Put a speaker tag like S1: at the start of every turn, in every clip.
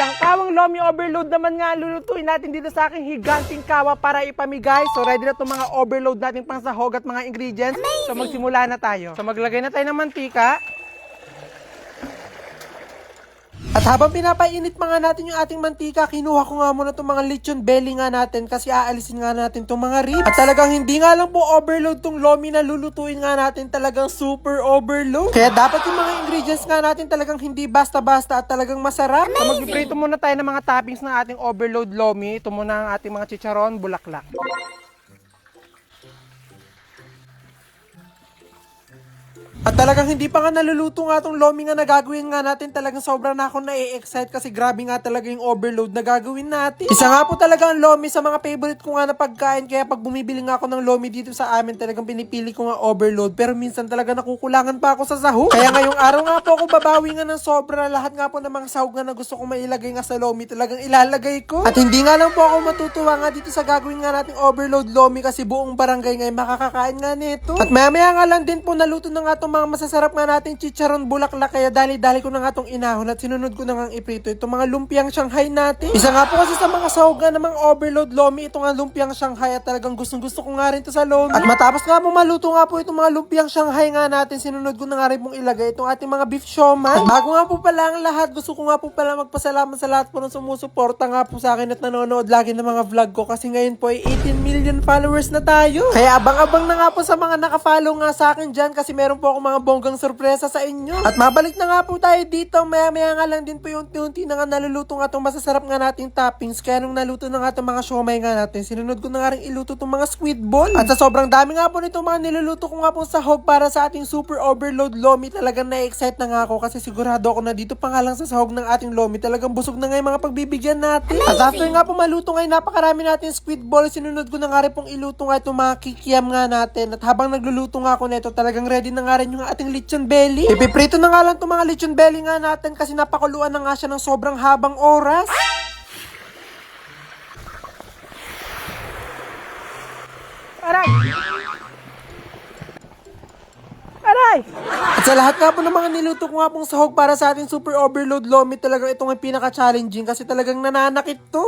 S1: Isang kawang lomi overload naman nga lulutuin natin dito sa aking higanting kawa para ipamigay. So ready na itong mga overload natin pang sahog at mga ingredients. So magsimula na tayo. So maglagay na tayo ng mantika. At habang pinapainit mga natin yung ating mantika, kinuha ko nga muna itong mga lechon belly nga natin kasi aalisin nga natin itong mga ribs. At talagang hindi nga lang po overload itong lomi na lulutuin nga natin, talagang super overload. Kaya dapat yung mga ingredients nga natin talagang hindi basta-basta at talagang masarap. So mag-prito muna tayo ng mga toppings ng ating overload lomi. Ito muna ang ating mga chicharon, bulaklak. At talagang hindi pa nga naluluto nga itong lomi nga na gagawin nga natin. Talagang sobrang na ako na-excite kasi grabe nga talaga yung overload na gagawin natin. Isa nga po talaga ang lomi sa mga favorite ko nga na pagkain. Kaya pag bumibili nga ako ng lomi dito sa amin, talagang pinipili ko nga overload. Pero minsan talaga nakukulangan pa ako sa sahog. Kaya ngayong araw nga po ako babawi nga ng sobra. Lahat nga po ng mga sahog nga na gusto ko mailagay nga sa lomi, talagang ilalagay ko. At hindi nga lang po ako matutuwa nga dito sa gagawin nga nating overload lomi kasi buong barangay ngayon makakakain nga nito. At maya nga lang din po naluto na nga itong mga masasarap nga natin chicharon bulaklak, kaya dali-dali ko na nga itong inahon at sinunod ko na nga iprito itong mga lumpiang Shanghai natin. Isa nga po kasi sa mga sahog nga ng mga overload lomi, itong nga lumpiang Shanghai, at talagang gustong-gusto ko nga rin ito sa lomi. At matapos nga po maluto nga po itong mga lumpiang Shanghai nga natin, sinunod ko na nga rin pong ilagay itong ating mga beef siomai. At bago nga po pala ang lahat, gusto ko nga po pala magpasalamat sa lahat po ng sumusuporta nga po sa akin at nanonood lagi ng mga vlog ko, kasi ngayon po ay 18 million followers na tayo. Kaya abang-abang na nga po sa mga nakafollow nga sa akin dyan, kasi meron po ako mga bonggang sorpresa sa inyo. At mabalik na nga po tayo dito. Maya-maya nga lang din po yung unti-unti na nga naluluto nga itong masasarap nga nating toppings. Kaya nung naluto na nga itong mga siomai nga natin, sinunod ko na nga rin iluto itong mga squid ball. At sa sobrang dami nga po nitong mga niluluto ko nga po sahog para sa ating super overload lomi, talagang na-excite na nga ako kasi sigurado ako na dito pa nga lang sa sahog ng ating lomi, talagang busog na nga yung mga pagbibigyan natin. At after nga po maluto ngayon, napakarami natin squid ball, sinunod ko na nga rin pong iluto nga itong mga kikiam nga natin. At habang nagluluto nga ako nito, talagang ready na nga rin yung ating lechon belly. Ipiprito na nga lang itong mga lechon belly nga natin kasi napakuluan na nga siya ng sobrang habang oras. Aray! Aray! At sa lahat nga po ng mga niluto ko nga pong sahog para sa ating super overload lomi, talagang itong ang pinaka-challenging kasi talagang nananakit to.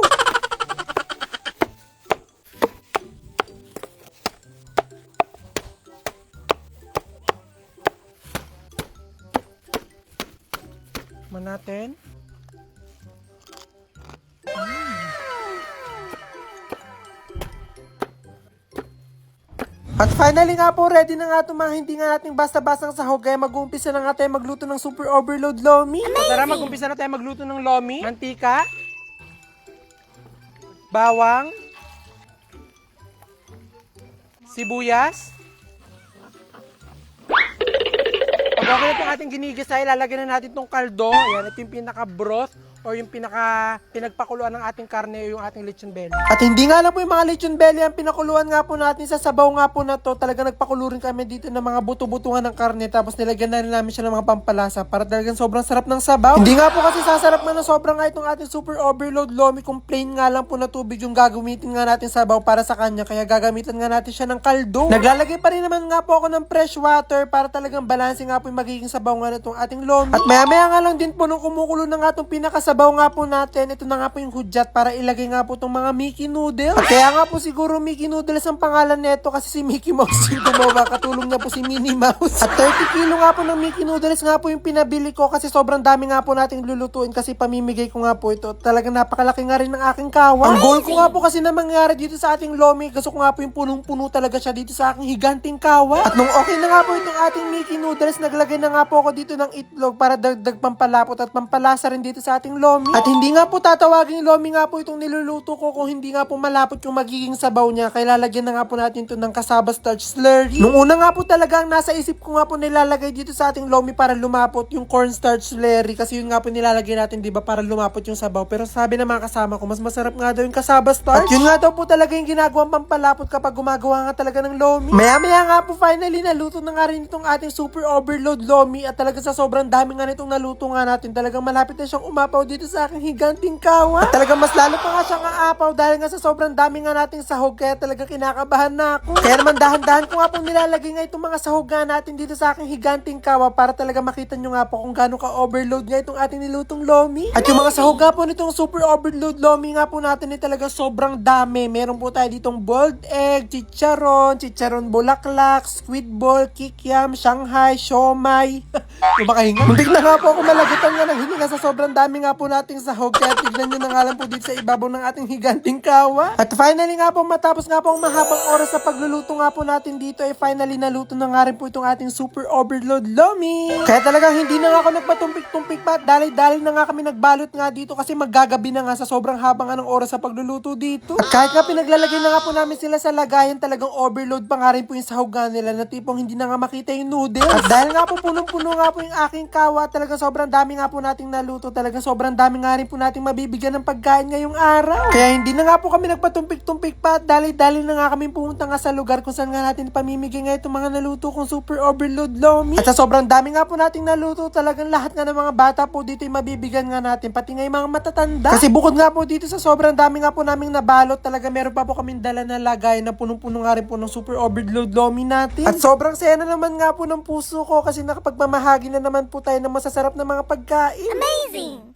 S1: Natin. At finally nga po, ready na nga itong mga hindi nga nating basta-basang sahog, kaya mag-uumpisa na nga tayo magluto ng super overload lomi. So, tara, mag-uumpisa na tayo magluto ng lomi. Mantika, bawang, sibuyas. Pag okay na itong ating ginigisa, ilalagyan na natin itong kaldo. Ayan, ito yung pinaka-broth or yung pinagpakuluan ng ating karne o yung ating lechon belly. At hindi nga lang po yung mga lechon belly ang pinakuluan nga po natin sa sabaw nga po na to. Talaga nagpakulo rin kami dito ng mga buto-butungan ng karne, tapos nilagyan na rin namin siya ng mga pampalasa para talagang sobrang sarap ng sabaw. Hindi nga po kasi sasarap na sobrang nga itong ating super overload lomi kung plain nga lang po na tubig yung gagamitin nga natin sabaw para sa kanya, kaya gagamitan nga natin siya ng kaldo. Naglalagay pa rin naman nga po ako ng fresh water para talagang balanse nga po yung magiging sabaw nga nitong ating lomi. At maya-maya nga lang din po nung kumukulo na nga itong pinakasabaw nga po natin, ito na nga po yung hudyat para ilagay nga po itong mga Mickey noodles. At kaya nga po siguro Mickey noodles ang pangalan nito kasi si Mickey Mouse yung gumawa, katulong niya po si Minnie Mouse. At 30 kilo nga po ng Mickey noodles nga po yung pinabili ko kasi sobrang dami nga po nating lulutuin kasi pamimigay ko nga po ito. Talagang napakalaki nga rin ng aking kawa. Ang goal ko nga po kasi na mangyari dito sa ating lomi, gusto ko nga po yung punong-puno talaga siya dito sa aking higanting kawa. At nung okay na nga po itong ating Mickey noodles, naglagay na nga po ako dito ng itlog para dagdag pampalapot at pampalasa rin dito sa ating lomi. At hindi nga po tatawagin lomi nga po itong niluluto ko kung hindi nga po malapot yung magiging sabaw niya, kaya lalagyan na nga po natin ito ng cassava starch slurry. Nung una nga po talagang nasa isip ko nga po nilalagay dito sa ating lomi para lumapot yung cornstarch slurry, kasi yun nga po nilalagay natin, di ba, para lumapot yung sabaw. Pero sabi ng mga kasama ko, mas masarap nga daw yung cassava starch. At yun nga daw po talaga yung ginagawang pampalapot kapag gumagawa nga talaga ng lomi. Maya-maya nga po finally naluto na nga rin itong ating super overload lomi, at talaga sa sobrang dami nga nitong naluto nga natin, talagang malapit na siyang umapaw dito sa aking higanting kawa. At talaga mas lalo pa nga siyang aapaw dahil nga sa sobrang dami nga nating sahog kaya talaga kinakabahan na ako. Kaya naman dahan-dahan ko nga po nilalagay nga itong mga sahog nga natin dito sa aking higanting kawa para talaga makita nyo nga po kung gaano ka-overload nga itong ating nilutong lomi. At yung mga sahog nga po nitong super overload lomi nga po natin ay talaga sobrang dami. Meron po tayo ditong boiled egg, chicharon bulaklak, squid ball, kikiam, Shanghai, siomay. Yung makahinga. Muntik na nga po ako malagutan nga ng hininga sa sobrang dami nga po nating sahog. Kaya tignan nyo na nga lang po dito sa ibabaw ng ating higanting kawa. At finally nga po matapos nga po ang mahabang oras sa pagluluto nga po natin dito ay finally naluto na nga rin po itong ating super overload lomi. Kaya talagang hindi na nga ako nagpatumpik-tumpik pa at dali-dali na nga kami nagbalot nga dito kasi maggagabi na nga sa sobrang habang anong oras sa pagluluto dito. At kahit nga pinaglalagay na nga po namin sila sa lagayan, talagang overload pa nga rin po yung sahog nga nila na tipong hindi na nga makita yung noodles. At dahil nga po punong-puno nga po yung aking kawa, talagang sobrang dami nga po nating naluto. Talagang sobrang dami nga rin po nating mabibigyan ng pagkain ngayong araw. Kaya hindi na nga po kami nagpatumpik-tumpik pa at dali-dali na nga kami pumunta nga sa lugar kung saan nga natin pamimigay nga itong mga naluto kong super overload lomi. At sa sobrang dami nga po nating naluto, talagang lahat nga ng mga bata po dito ay mabibigyan nga natin, pati nga yung mga matatanda. Kasi bukod nga po dito sa sobrang dami nga po naming nabalot, talaga meron pa po kaming dala na lagay na punong-puno nga rin po ng super overload lomi natin. At sobrang saya na naman nga po ng puso ko kasi nakapagmamahagi na naman po tayo ng masasarap na mga pagkain.
S2: Amazing!